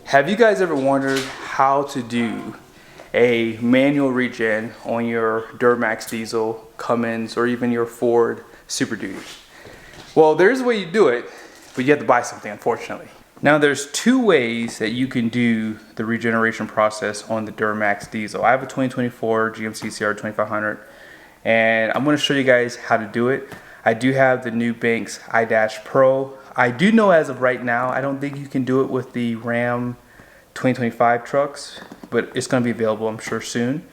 Have you guys ever wondered how to do a manual regen on your Duramax diesel, Cummins, or even your Ford Super Duty? Well, there's a way you do it, but you have to buy something, unfortunately. Now, there's two ways that you can do the regeneration process on the Duramax diesel. I have a 2024 GMC CR 2500, and I'm going to show you guys how to do it. I do have the new Banks i-Pro. I do know as of right now, I don't think you can do it with the Ram 2025 trucks, but it's going to be available, I'm sure, soon.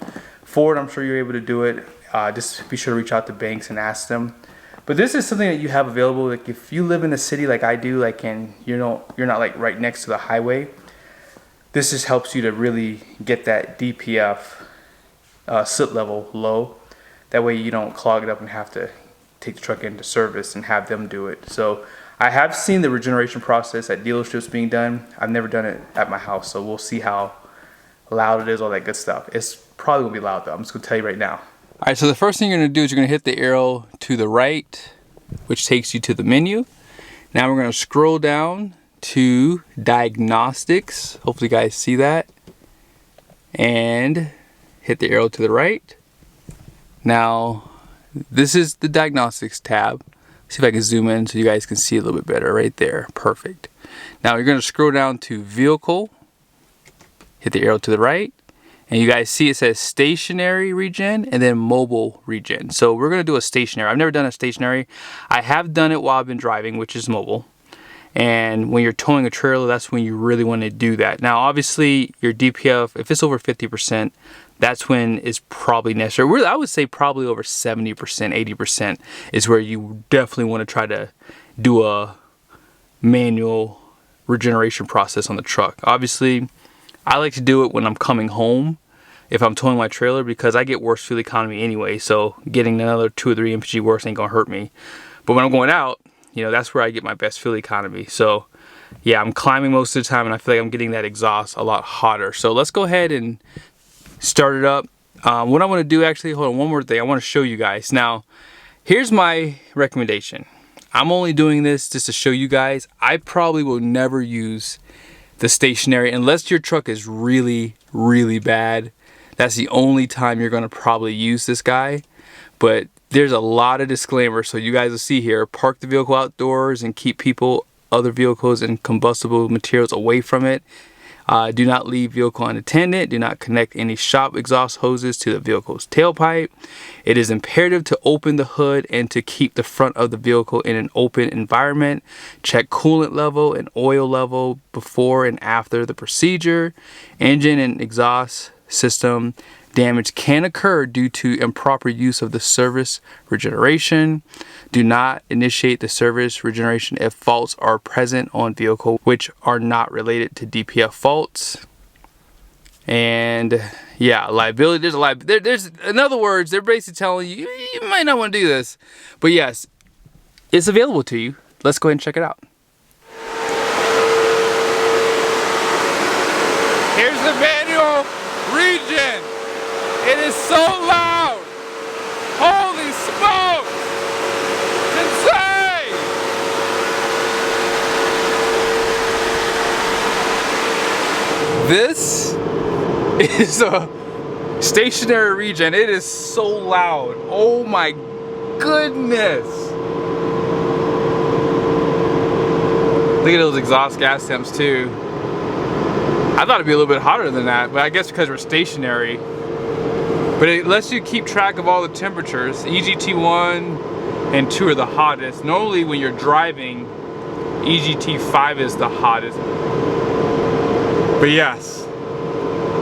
Ford, I'm sure you're able to do it. Just be sure to reach out to Banks and ask them. But this is something that you have available. Like if you live in a city like I do, like and you're not like right next to the highway, this just helps you to really get that DPF soot level low. That way you don't clog it up and have to take the truck into service and have them do it. So I have seen the regeneration process at dealerships being done. I've never done it at my house, so we'll see how loud it is, all that good stuff. It's probably gonna be loud though, I'm just gonna tell you right now. All right, so the first thing you're gonna do is you're gonna hit the arrow to the right, which takes you to the menu. Now we're gonna scroll down to Diagnostics. Hopefully you guys see that. And hit the arrow to the right. Now, this is the Diagnostics tab. See if I can zoom in so you guys can see a little bit better right there. Perfect. Now you're going to scroll down to Vehicle, hit the arrow to the right, and you guys see it says Stationary Regen and then Mobile Regen. So we're going to do a stationary. I've never done a stationary. I have done it while I've been driving, which is mobile. And when you're towing a trailer, that's when you really want to do that. Now, obviously, your DPF, if it's over 50%, that's when it's probably necessary. Really, I would say probably over 70%, 80% is where you definitely want to try to do a manual regeneration process on the truck. Obviously, I like to do it when I'm coming home if I'm towing my trailer because I get worse fuel economy anyway. So getting another 2 or 3 mpg worse ain't gonna hurt me. But when I'm going out, you know, that's where I get my best fuel economy. So yeah, I'm climbing most of the time and I feel like I'm getting that exhaust a lot hotter. So let's go ahead and start it up. What I want to do, actually, hold on, one more thing. I want to show you guys. Now, here's my recommendation. I'm only doing this just to show you guys. I probably will never use the stationary unless your truck is really, really bad. That's the only time you're going to probably use this guy. But there's a lot of disclaimers, so you guys will see here. Park the vehicle outdoors and keep people, other vehicles, and combustible materials away from it. Do not leave vehicle unattended. Do not connect any shop exhaust hoses to the vehicle's tailpipe. It is imperative to open the hood and to keep the front of the vehicle in an open environment. Check coolant level and oil level before and after the procedure. Engine and exhaust system damage can occur due to improper use of the service regeneration. Do not initiate the service regeneration if faults are present on vehicle which are not related to DPF faults. And yeah, liability. There's in other words, they're basically telling you you might not want to do this, but yes, it's available to you. Let's go ahead and check it out. Here's the manual regen. It is so loud! Holy smokes! It's insane! This is a stationary regen. It is so loud. Oh my goodness! Look at those exhaust gas temps too. I thought it'd be a little bit hotter than that, but I guess because we're stationary. But it lets you keep track of all the temperatures. EGT 1 and 2 are the hottest. Normally when you're driving, EGT 5 is the hottest. But yes,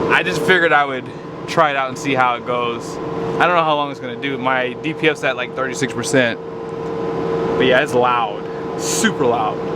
I just figured I would try it out and see how it goes. I don't know how long it's gonna do. My DPF's at like 36%. But yeah, it's loud, super loud.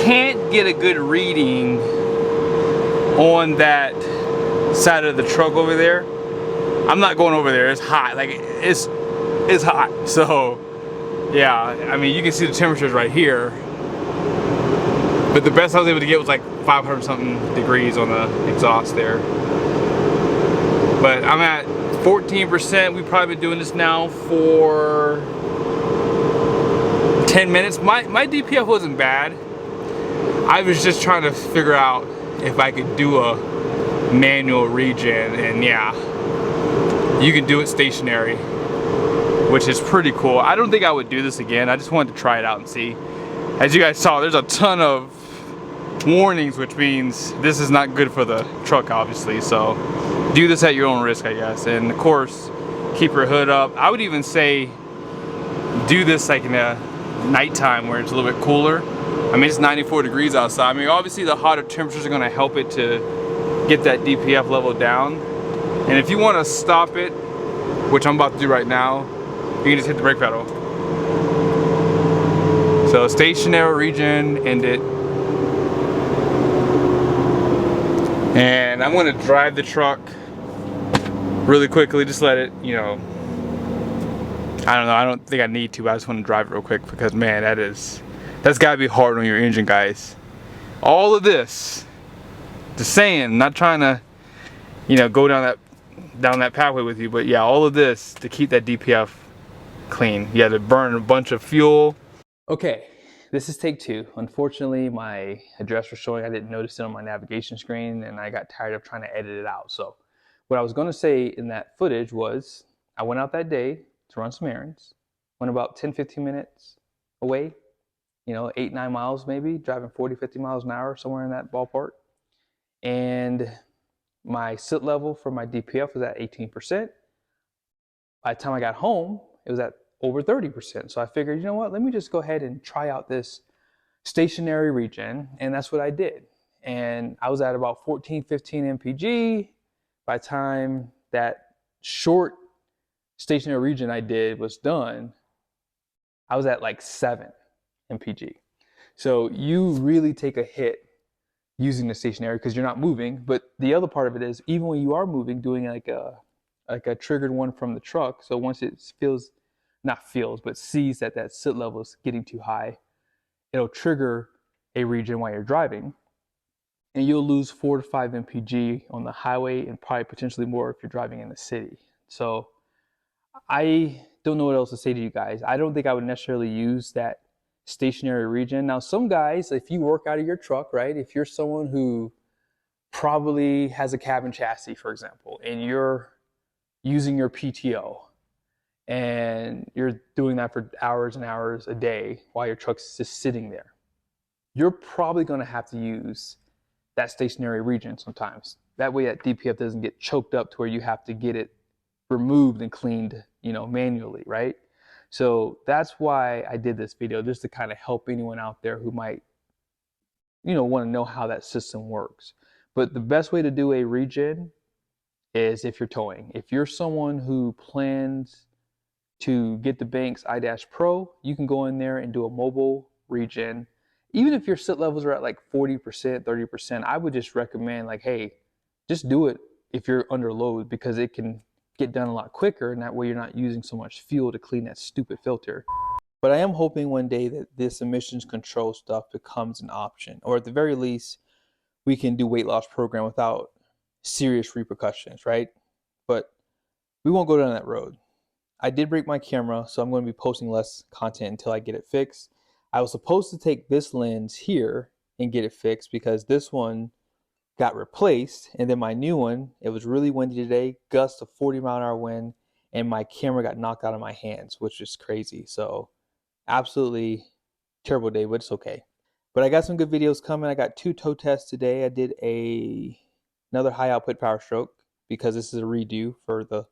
can't get a good reading on that side of the truck over there. I'm not going over there. It's hot. Like it's hot. So yeah, I mean you can see the temperatures right here. But the best I was able to get was like 500 something degrees on the exhaust there. But I'm at 14%. We've probably been doing this now for 10 minutes. My DPF wasn't bad. I was just trying to figure out if I could do a manual regen, and yeah, you can do it stationary, which is pretty cool. I don't think I would do this again. I just wanted to try it out and see. As you guys saw, there's a ton of warnings, which means this is not good for the truck, obviously. So do this at your own risk, I guess. And of course, keep your hood up. I would even say do this like in a nighttime where it's a little bit cooler. I mean, it's 94 degrees outside. I mean, obviously the hotter temperatures are gonna help it to get that DPF level down. And if you wanna stop it, which I'm about to do right now, you can just hit the brake pedal. So stationary regen, end it. And I'm gonna drive the truck really quickly, just let it, you know, I don't know, I don't think I need to, but I just wanna drive it real quick because man, that's gotta be hard on your engine, guys. All of this, just saying, not trying to, you know, go down that pathway with you, but yeah, all of this to keep that DPF clean. You had to burn a bunch of fuel. Okay, this is take two. Unfortunately, my address was showing, I didn't notice it on my navigation screen, and I got tired of trying to edit it out. So what I was gonna say in that footage was, I went out that day to run some errands, went about 10-15 minutes away, you know, 8-9 miles maybe, driving 40-50 miles an hour, somewhere in that ballpark. And my sit level for my DPF was at 18%. By the time I got home, it was at over 30%. So I figured, you know what, let me just go ahead and try out this stationary regen. And that's what I did. And I was at about 14-15 mpg. By the time that short stationary regen I did was done, I was at like 7 mpg. So you really take a hit using the stationary because you're not moving. But the other part of it is, even when you are moving, doing like a triggered one from the truck. So once it sees that that sit level is getting too high, it'll trigger a regen while you're driving, and you'll lose 4 to 5 mpg on the highway, and probably potentially more if you're driving in the city. So I don't know what else to say to you guys. I don't think I would necessarily use that stationary regen. Now, some guys, if you work out of your truck, right? If you're someone who probably has a cabin chassis, for example, and you're using your PTO, and you're doing that for hours and hours a day while your truck's just sitting there, you're probably going to have to use that stationary regen sometimes. That way that DPF doesn't get choked up to where you have to get it removed and cleaned, you know, manually, right? So that's why I did this video, just to kind of help anyone out there who might, you know, want to know how that system works. But the best way to do a regen is if you're towing. If you're someone who plans to get the Banks iDash Pro, you can go in there and do a mobile regen. Even if your sit levels are at like 40%, 30%, I would just recommend like, hey, just do it if you're under load, because it can get done a lot quicker, and that way you're not using so much fuel to clean that stupid filter. But I am hoping one day that this emissions control stuff becomes an option, or at the very least, we can do weight loss program without serious repercussions, right? But we won't go down that road. I did break my camera, so I'm going to be posting less content until I get it fixed. I was supposed to take this lens here and get it fixed because this one got replaced, and then my new one, it was really windy today, gust of 40-mile-an-hour wind, and my camera got knocked out of my hands, which is crazy. So absolutely terrible day, but it's okay. But I got some good videos coming. I got 2 tow tests today. I did another high output power stroke because this is a redo for the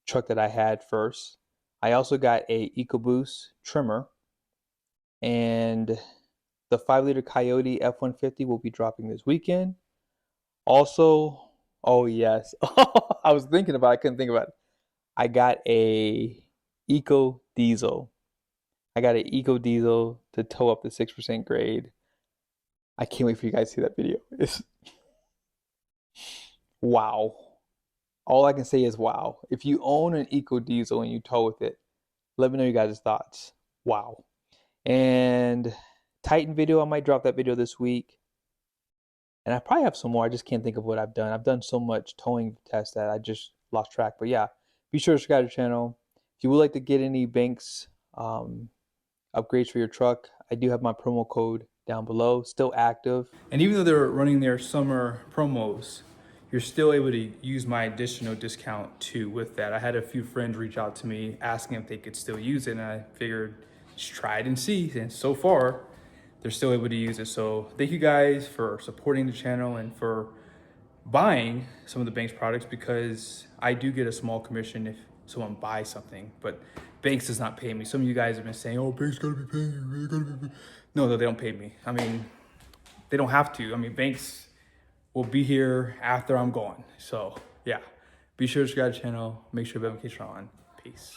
truck that I had first. I also got a EcoBoost trimmer, and the 5-liter Coyote F-150 will be dropping this weekend. Also, oh yes, I was thinking about it, I couldn't think about it. I got a Eco Diesel. I got an Eco Diesel to tow up the 6% grade. I can't wait for you guys to see that video. It's wow. All I can say is wow. If you own an eco diesel and you tow with it, let me know your guys' thoughts. Wow. And Titan video, I might drop that video this week. And I probably have some more. I just can't think of what I've done. I've done so much towing tests that I just lost track. But yeah, be sure to subscribe to the channel. If you would like to get any Banks upgrades for your truck, I do have my promo code down below, still active. And even though they're running their summer promos, you're still able to use my additional discount too with that. I had a few friends reach out to me asking if they could still use it, and I figured just try it and see. And so far, they're still able to use it. So thank you guys for supporting the channel and for buying some of the Banks products, because I do get a small commission if someone buys something, but Banks does not pay me. Some of you guys have been saying, oh, Banks gotta be paying you, really gotta be paying. No, they don't pay me. I mean, they don't have to. I mean, Banks will be here after I'm gone. So yeah, be sure to subscribe to the channel, make sure the notifications are on. Peace.